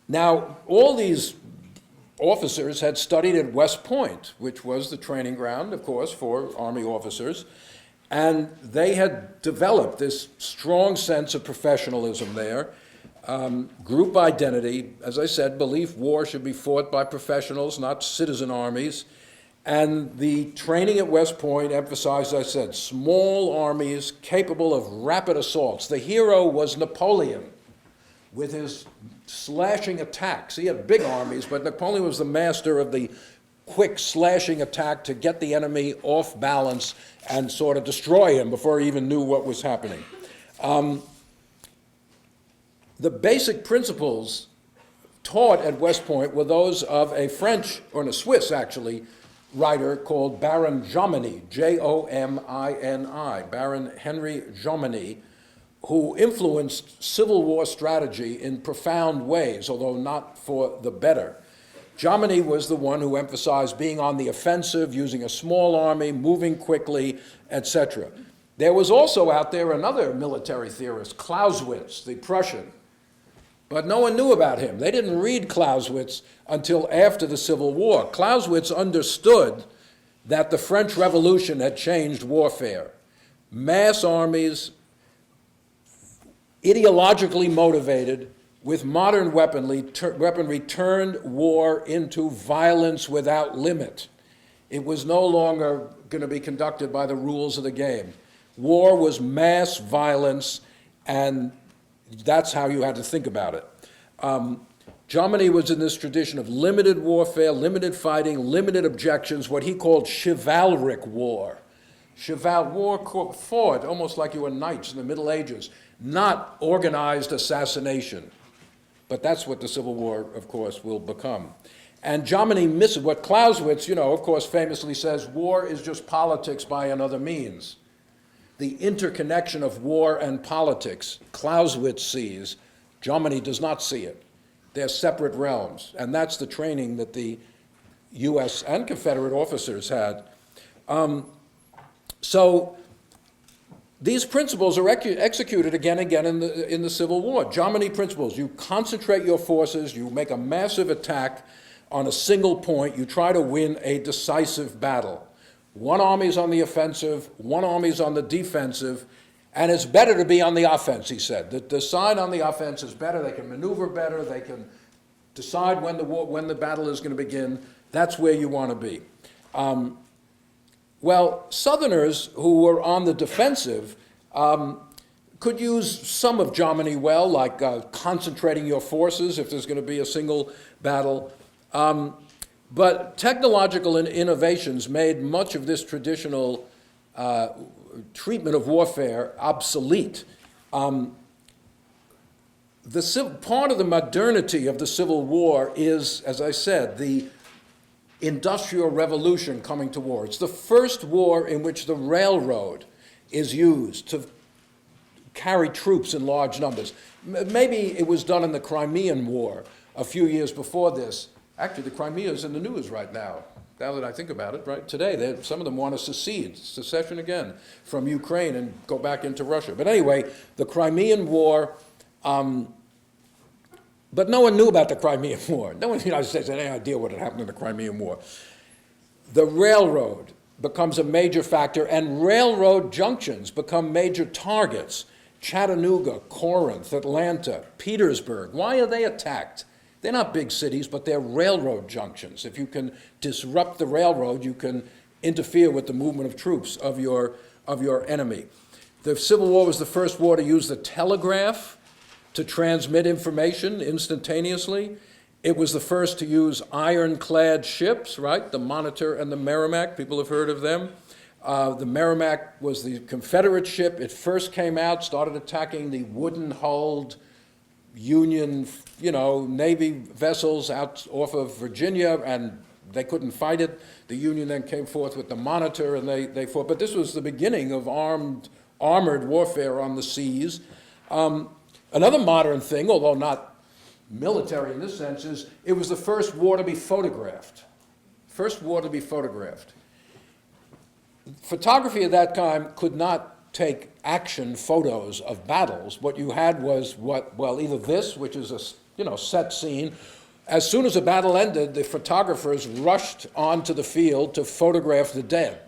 Now, all these officers had studied at West Point, which was the training ground, of course, for Army officers, and they had developed this strong sense of professionalism there, group identity, as I said, belief war should be fought by professionals, not citizen armies, and the training at West Point emphasized, as I said, small armies capable of rapid assaults. The hero was Napoleon, with his slashing attacks. He had big armies, but Napoleon was the master of the quick slashing attack to get the enemy off balance and sort of destroy him before he even knew what was happening. The basic principles taught at West Point were those of a French, or a Swiss actually, writer called Baron Jomini, Jomini, Baron Henry Jomini, who influenced Civil War strategy in profound ways, although not for the better. Jomini was the one who emphasized being on the offensive, using a small army, moving quickly, etc. There was also out there another military theorist, Clausewitz, the Prussian, but no one knew about him. They didn't read Clausewitz until after the Civil War. Clausewitz understood that the French Revolution had changed warfare. Mass armies, ideologically motivated, with modern weaponry, turned war into violence without limit. It was no longer going to be conducted by the rules of the game. War was mass violence, and that's how you had to think about it. Jomini was in this tradition of limited warfare, limited fighting, limited objections, what he called chivalric war. War fought almost like you were knights in the Middle Ages, not organized assassination. But that's what the Civil War, of course, will become. And Jomini misses what Clausewitz, of course, famously says, war is just politics by another means. The interconnection of war and politics, Clausewitz sees, Jomini does not see it. They're separate realms, and that's the training that the U.S. and Confederate officers had. So these principles are executed again and again in the Civil War. Jomini principles: you concentrate your forces, you make a massive attack on a single point, you try to win a decisive battle. One army's on the offensive, one army's on the defensive, and it's better to be on the offense, he said. The side on the offense is better, they can maneuver better, they can decide when the battle is going to begin. That's where you want to be. Well, Southerners who were on the defensive could use some of Jomini well, like concentrating your forces if there's going to be a single battle. But technological innovations made much of this traditional treatment of warfare obsolete. Part of the modernity of the Civil War is, as I said, the Industrial Revolution coming to war. It's the first war in which the railroad is used to carry troops in large numbers. Maybe it was done in the Crimean War a few years before this. Actually, the Crimea is in the news right now that I think about it, right? Today, some of them want to secession again from Ukraine and go back into Russia. But anyway, the Crimean War, but no one knew about the Crimean War. No one in the United States had any idea what had happened in the Crimean War. The railroad becomes a major factor, and railroad junctions become major targets. Chattanooga, Corinth, Atlanta, Petersburg. Why are they attacked? They're not big cities, but they're railroad junctions. If you can disrupt the railroad, you can interfere with the movement of troops of your enemy. The Civil War was the first war to use the telegraph to transmit information instantaneously. It was the first to use ironclad ships, right? The Monitor and the Merrimack, people have heard of them. The Merrimack was the Confederate ship. It first came out, started attacking the wooden-hulled Union, Navy vessels out off of Virginia, and they couldn't fight it. The Union then came forth with the Monitor, and they fought. But this was the beginning of armored warfare on the seas. Another modern thing, although not military in this sense, is it was the first war to be photographed. First war to be photographed. Photography at that time could not take action photos of battles. What you had was either this, which is set scene. As soon as the battle ended, the photographers rushed onto the field to photograph the dead.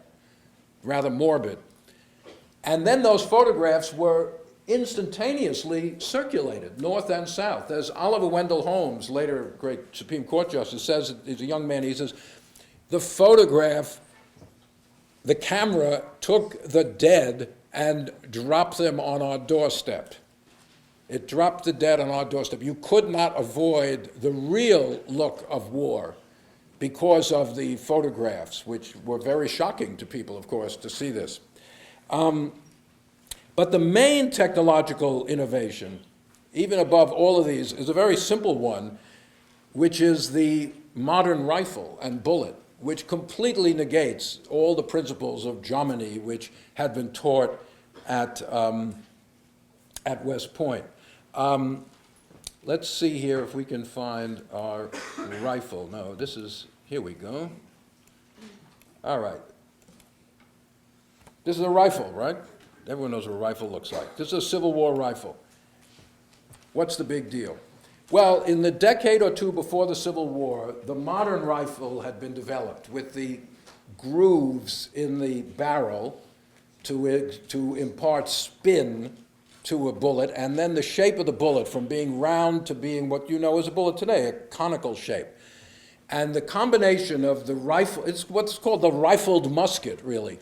Rather morbid. And then those photographs were instantaneously circulated, north and south. As Oliver Wendell Holmes, later great Supreme Court justice, says, he's a young man, he says, the camera took the dead and dropped them on our doorstep. It dropped the dead on our doorstep. You could not avoid the real look of war because of the photographs, which were very shocking to people, of course, to see this. But the main technological innovation, even above all of these, is a very simple one, which is the modern rifle and bullet, which completely negates all the principles of Jomini, which had been taught at West Point. Let's see here if we can find our rifle. No, here we go. All right. This is a rifle, right? Everyone knows what a rifle looks like. This is a Civil War rifle. What's the big deal? Well, in the decade or two before the Civil War, the modern rifle had been developed with the grooves in the barrel to impart spin to a bullet, and then the shape of the bullet from being round to being what you know as a bullet today, a conical shape. And the combination of the rifle, it's what's called the rifled musket, really.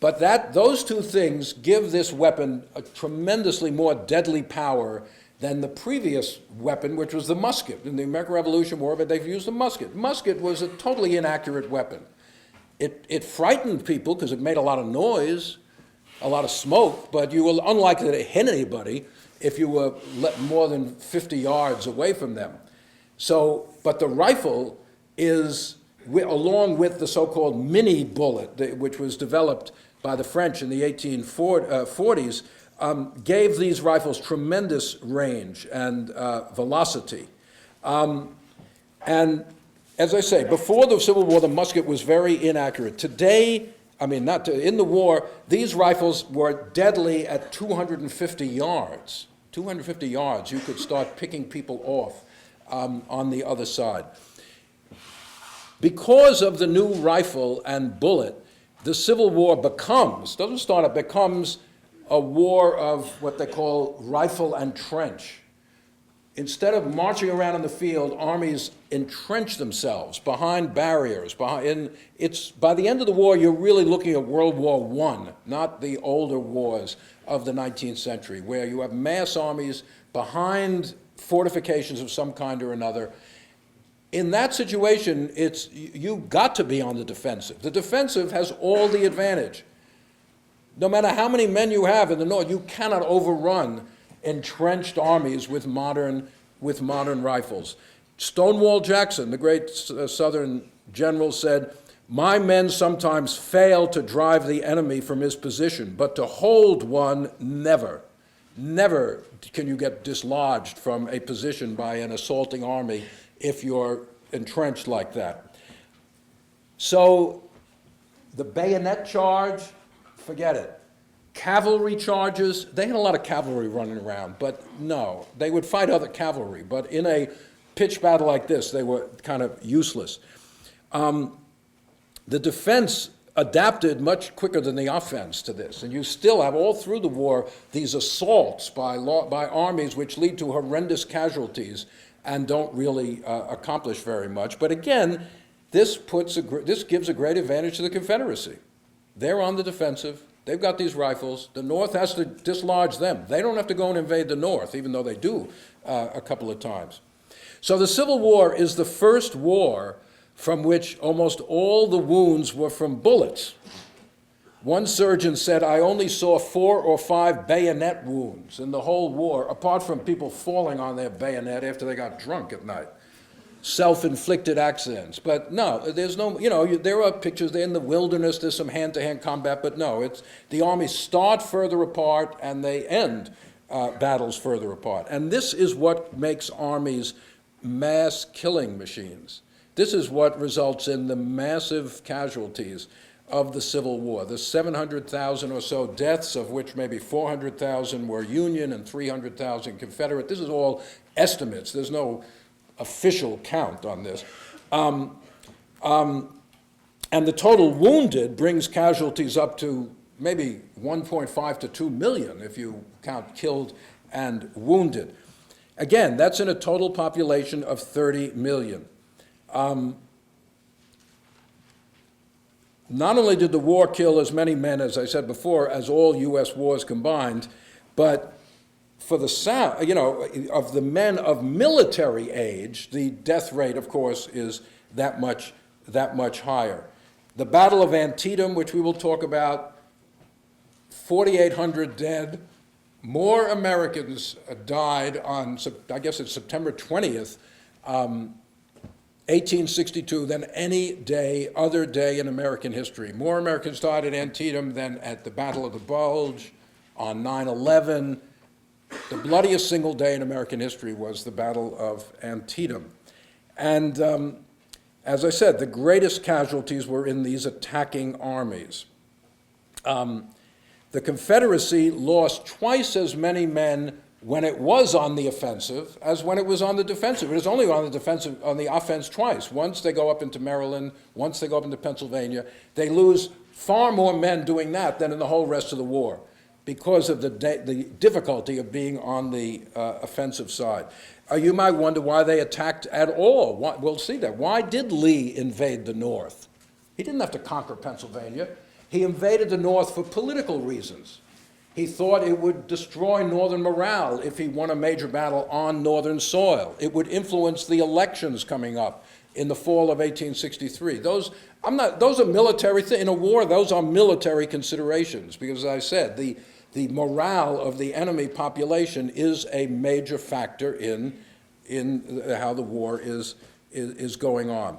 But those two things give this weapon a tremendously more deadly power than the previous weapon, which was the musket. In the American Revolution War, but they've used the musket. Musket was a totally inaccurate weapon. It frightened people because it made a lot of noise, a lot of smoke, but you were unlikely to hit anybody if you were more than 50 yards away from them. But the rifle is, along with the so-called mini bullet, which was developed by the French in the 1840s, gave these rifles tremendous range and velocity. And as I say, before the Civil War, the musket was very inaccurate. Today, in the war, these rifles were deadly at 250 yards. 250 yards, you could start picking people off on the other side. Because of the new rifle and bullet, the Civil War becomes a war of what they call rifle and trench. Instead of marching around in the field, armies entrench themselves behind barriers. By the end of the war, you're really looking at World War I, not the older wars of the 19th century, where you have mass armies behind fortifications of some kind or another. In that situation, you've got to be on the defensive. The defensive has all the advantage. No matter how many men you have in the North, you cannot overrun entrenched armies with modern rifles. Stonewall Jackson, the great Southern general, said, "My men sometimes fail to drive the enemy from his position, but to hold one, never. Never can you get dislodged from a position by an assaulting army if you're entrenched like that." So the bayonet charge, forget it. Cavalry charges, they had a lot of cavalry running around, but no, they would fight other cavalry, but in a pitched battle like this, they were kind of useless. The defense adapted much quicker than the offense to this, and you still have all through the war these assaults by armies which lead to horrendous casualties and don't really accomplish very much. But again, this gives a great advantage to the Confederacy. They're on the defensive. They've got these rifles. The North has to dislodge them. They don't have to go and invade the North, even though they do a couple of times. So the Civil War is the first war from which almost all the wounds were from bullets. One surgeon said, "I only saw 4 or 5 bayonet wounds in the whole war, apart from people falling on their bayonet after they got drunk at night. Self-inflicted accidents." But no, there's no, there are pictures there in the wilderness, there's some hand-to-hand combat, but no, the armies start further apart and they end battles further apart. And this is what makes armies mass killing machines. This is what results in the massive casualties of the Civil War. The 700,000 or so deaths, of which maybe 400,000 were Union and 300,000 Confederate. This is all estimates. There's no official count on this. And the total wounded brings casualties up to maybe 1.5 to 2 million if you count killed and wounded. Again, that's in a total population of 30 million. Not only did the war kill as many men, as I said before, as all U.S. wars combined, but for the South, of the men of military age, the death rate, of course, is that much higher. The Battle of Antietam, which we will talk about, 4,800 dead. More Americans died on, I guess it's September 20th, 1862 than any other day in American history. More Americans died at Antietam than at the Battle of the Bulge, on 9/11. The bloodiest single day in American history was the Battle of Antietam. And as I said, the greatest casualties were in these attacking armies. The Confederacy lost twice as many men when it was on the offensive as when it was on the defensive. It was only on the offense twice. Once they go up into Maryland, once they go up into Pennsylvania. They lose far more men doing that than in the whole rest of the war because of the difficulty of being on the offensive side. You might wonder why they attacked at all. We'll see that. Why did Lee invade the North? He didn't have to conquer Pennsylvania. He invaded the North for political reasons. He thought it would destroy Northern morale if he won a major battle on Northern soil. It would influence the elections coming up in the fall of 1863. Those are military things. In a war, those are military considerations because, as I said, the morale of the enemy population is a major factor in how the war is going on.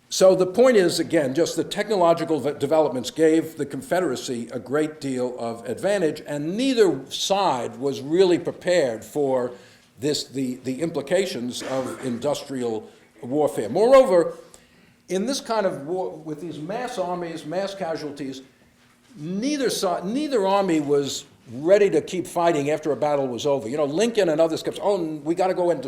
So the point is, again, just the technological developments gave the Confederacy a great deal of advantage, and neither side was really prepared for the implications of industrial warfare. Moreover, in this kind of war, with these mass armies, mass casualties, neither army was ready to keep fighting after a battle was over. Lincoln and others kept, we got to go and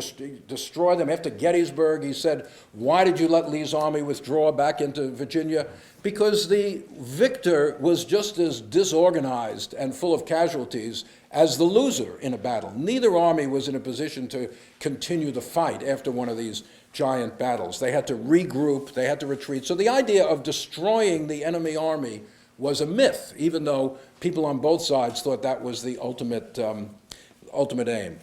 destroy them. After Gettysburg, he said, why did you let Lee's army withdraw back into Virginia? Because the victor was just as disorganized and full of casualties as the loser in a battle. Neither army was in a position to continue the fight after one of these giant battles. They had to regroup, they had to retreat. So the idea of destroying the enemy army was a myth, even though people on both sides thought that was the ultimate aim.